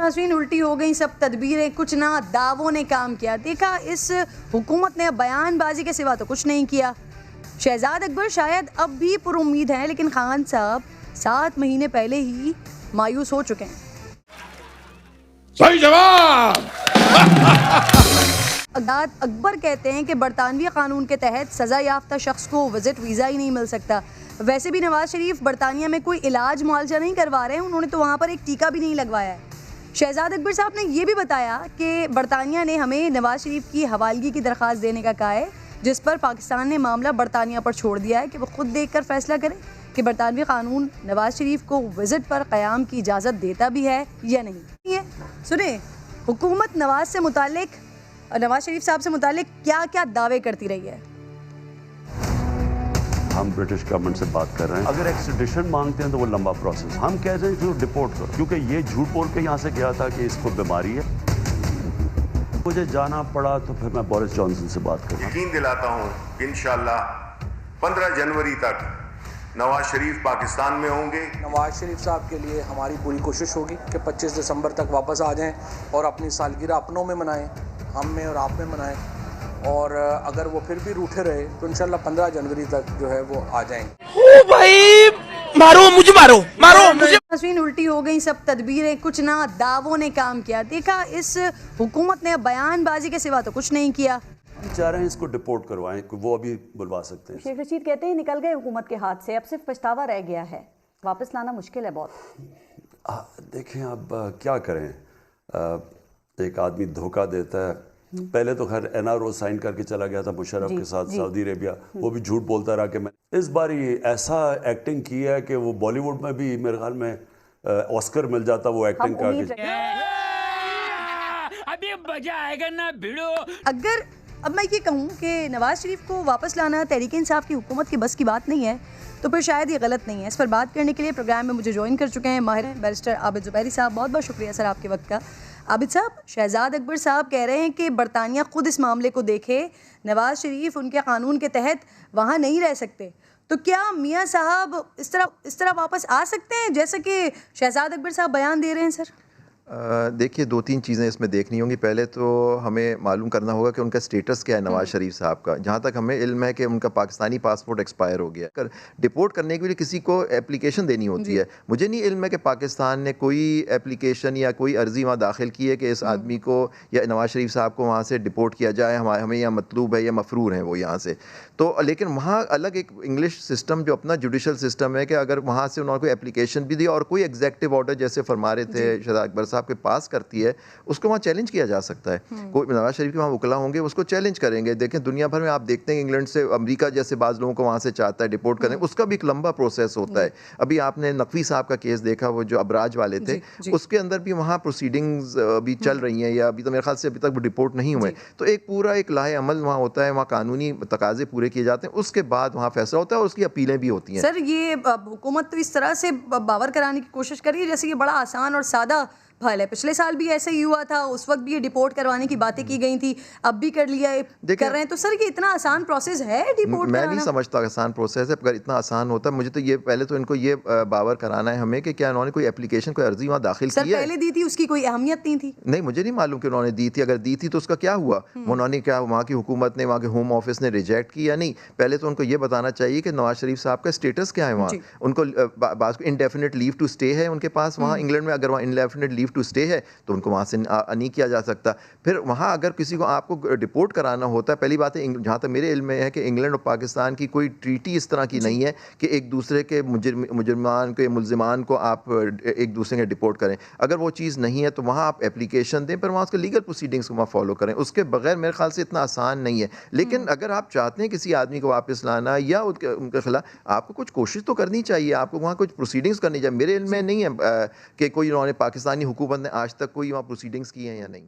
नाज़रीन उल्टी हो गई सब तदबीरें, कुछ ना दावों ने काम किया। देखा इस हुकूमत ने बयानबाजी के सिवा तो कुछ नहीं किया। शहजाद अकबर शायद अब भी पुरुम्मीद हैं, लेकिन खान साहब 7 महीने पहले ही मायूस हो चुके हैं। सही जवाब। अकबर कहते हैं कि बरतानवी कानून के तहत सज़ा याफ्ता शख्स को विजिट वीज़ा ही नहीं मिल सकता। वैसे भी नवाज शरीफ बरतानिया में कोई इलाज मुआलजा नहीं करवा रहे हैं, उन्होंने तो वहाँ पर एक टीका भी नहीं लगवाया है। शहजाद अकबर साहब ने यह भी बताया कि बरतानिया ने हमें नवाज शरीफ की हवालगी की दरख्वास्त देने का कहा है, जिस पर पाकिस्तान ने मामला बरतानिया पर छोड़ दिया है कि वो खुद देख कर फैसला करें कि बरतानवी कानून नवाज शरीफ को विजिट पर क़याम की इजाज़त देता भी है या नहीं। सुने, हुकूमत नवाज शरीफ साहब से मुतालिक क्या क्या दावे करती रही है। हम ब्रिटिश गवर्नमेंट से बात कर रहे हैं, अगर एक्सट्रेडिशन मांगते हैं तो वो लंबा प्रोसेस, हम कह रहे हैं जो डिपोर्ट करो, क्योंकि ये झूठ बोल के यहाँ से गया था कि इसको बीमारी है। मुझे जाना पड़ा तो फिर मैं बोरिस जॉनसन से बात करूँ। यकीन दिलाता हूँ कि इंशाअल्लाह 15 जनवरी तक नवाज शरीफ पाकिस्तान में होंगे। नवाज शरीफ साहब के लिए हमारी पूरी कोशिश होगी कि 25 दिसंबर तक वापस आ जाएं और अपनी सालगिरह अपनों में मनाएं, हम में और आप में मनाएं, और अगर वो फिर भी रूठे रहे तो इंशाल्लाह 15 जनवरी तक जो है वो आ जाएंगे। ओ भाई मारो मुझे, मारो मुझे। नाज़रीन उल्टी हो गई सब तदबीरें, कुछ ना दावों ने काम किया। देखा इस हुकूमत ने बयानबाजी के सिवा तो कुछ नहीं किया। चाह रहे हैं इसको डिपोर्ट करवाएं, वो अभी बुलवा सकते हैं। शेख रशीद कहते हैं निकल गए हुकूमत के हाथ से, अब सिर्फ पछतावा रह गया है, वापस लाना मुश्किल है बहुत। देखें अब क्या करें, एक आदमी धोखा देता है। पहले तो खैर NRO साइन करके चला गया था मुशर्रफ के साथ सऊदी अरेबिया, वो भी झूठ बोलता रहा कि मैं इस बार ऐसा एक्टिंग की है कि वो बॉलीवुड में भी मेरे ख्याल में ऑस्कर मिल जाता वो एक्टिंग का। अभी मजा आएगा ना भिड़ो। अगर अब मैं ये कहूँ कि नवाज शरीफ को वापस लाना तहरीक इंसाफ की हुकूमत की बस की बात नहीं है, तो फिर शायद ये गलत नहीं है। इस पर बात करने के लिए प्रोग्राम में मुझे ज्वाइन कर चुके हैं माहिर बैरिस्टर आबिद ज़ुबैरी साहब। बहुत बहुत शुक्रिया सर आपके वक्त का। आबिद साहब, शहजाद अकबर साहब कह रहे हैं कि बरतानिया खुद इस मामले को देखे, नवाज शरीफ उनके कानून के तहत वहाँ नहीं रह सकते, तो क्या मियाँ साहब इस तरह वापस आ सकते हैं जैसे कि शहजाद अकबर साहब बयान दे रहे हैं? सर देखिए, 2-3 चीज़ें इसमें देखनी होंगी। पहले तो हमें मालूम करना होगा कि उनका स्टेटस क्या है नवाज़ शरीफ साहब का। जहाँ तक हमें इल्म है कि उनका पाकिस्तानी पासपोर्ट एक्सपायर हो गया है। डिपोर्ट करने के लिए किसी को एप्लीकेशन देनी होती है। मुझे नहीं इल्म है कि पाकिस्तान ने कोई एप्लीकेशन या कोई अर्ज़ी वहाँ दाखिल की है कि इस आदमी को या नवाज़ शरीफ साहब को वहाँ से डिपोर्ट किया जाए, हमें यहाँ मतलूब है या मफरूर हैं वो यहाँ से। तो लेकिन वहाँ अलग एक इंग्लिश सिस्टम जो अपना जुडिशल सिस्टम है कि अगर वहाँ से उन्होंने कोई एप्लीकेशन भी दी और कोई एग्जेक्टिव ऑर्डर जैसे फरमा रहे थे शहजाद अकबर साहब के पास करती है, उसको वहाँ चैलेंज किया जा सकता है। कोई नवाज शरीफ के वहाँ वकला होंगे, उसको चैलेंज करेंगे। देखें दुनिया भर में आप देखते हैं इंग्लैंड से अमेरिका जैसे बाज़ लोगों को वहाँ से चाहता है डिपोर्ट करें, उसका भी एक लंबा प्रोसेस होता है। अभी आपने नकवी साहब का केस देखा, वो जो अबराज वाले थे, उसके अंदर भी वहाँ प्रोसीडिंग्स अभी चल रही हैं या अभी तो मेरे ख्याल से अभी तक वो डिपोर्ट नहीं हुए। तो एक पूरा एक लाहे अमल वहाँ होता है, वहाँ कानूनी तकाजे पूरे किए जाते हैं, उसके बाद वहाँ फैसला होता है और उसकी अपीलें भी होती हैं। सर ये हुकूमत तो इस तरह से बावर कराने की कोशिश कर रही है जैसे ये बड़ा आसान और सादा हल है। पिछले साल भी ऐसे ही हुआ था, उस वक्त भी ये डिपोर्ट करवाने की बातें की गई थी, अब भी कर लिया है, कर रहे हैं। तो सर ये इतना आसान प्रोसेस है डिपोर्ट मैं कराना? नहीं समझता आसान प्रोसेस है। अगर इतना आसान होता मुझे तो ये पहले तो इनको ये बावर कराना है हमें कि क्या उन्होंने कोई एप्लीकेशन कोई अर्जी वहाँ दाखिल की है। सर पहले दी थी, उसकी कोई अहमियत नहीं थी। नहीं, मुझे नहीं मालूम कि उन्होंने दी थी। अगर दी थी तो उसका क्या हुआ, उन्होंने क्या वहाँ की हुकूमत ने, वहाँ के होम ऑफिस ने रिजेक्ट की या नहीं? पहले तो उनको ये बताना चाहिए कि नवाज शरीफ साहब का स्टेटस क्या है वहाँ। उनको इंडेफिनिट लीव टू स्टे है उनके पास वहाँ इंग्लैंड में। अगर वहाँ इंडेफिनिट लीव टू स्टे है तो उनको वहाँ से नहीं किया जा सकता। फिर वहाँ अगर किसी को आपको डिपोर्ट कराना होता है, पहली बात है जहाँ तक मेरे इल्म में है कि इंग्लैंड और पाकिस्तान की कोई ट्रीटी इस तरह की नहीं है कि एक दूसरे के मुजरमान को या मुल्जिमान को आप एक दूसरे के डिपोर्ट करें। अगर वो चीज़ नहीं है तो वहाँ आप एप्लीकेशन दें, पर वहाँ उसके लीगल प्रोसीडिंग्स को वहाँ फॉलो करें। उसके बगैर मेरे ख्याल से इतना आसान नहीं है। लेकिन अगर आप चाहते हैं किसी आदमी को वापस लाना या उनके खिलाफ, आपको कुछ कोशिश तो करनी चाहिए, आपको वहाँ कुछ प्रोसीडिंग्स करनी चाहिए। मेरे इल्म में नहीं है कि कोई उन्होंने पाकिस्तानी हुकूमत ने आज तक कोई वहाँ प्रोसीडिंग्स की हैं या नहीं।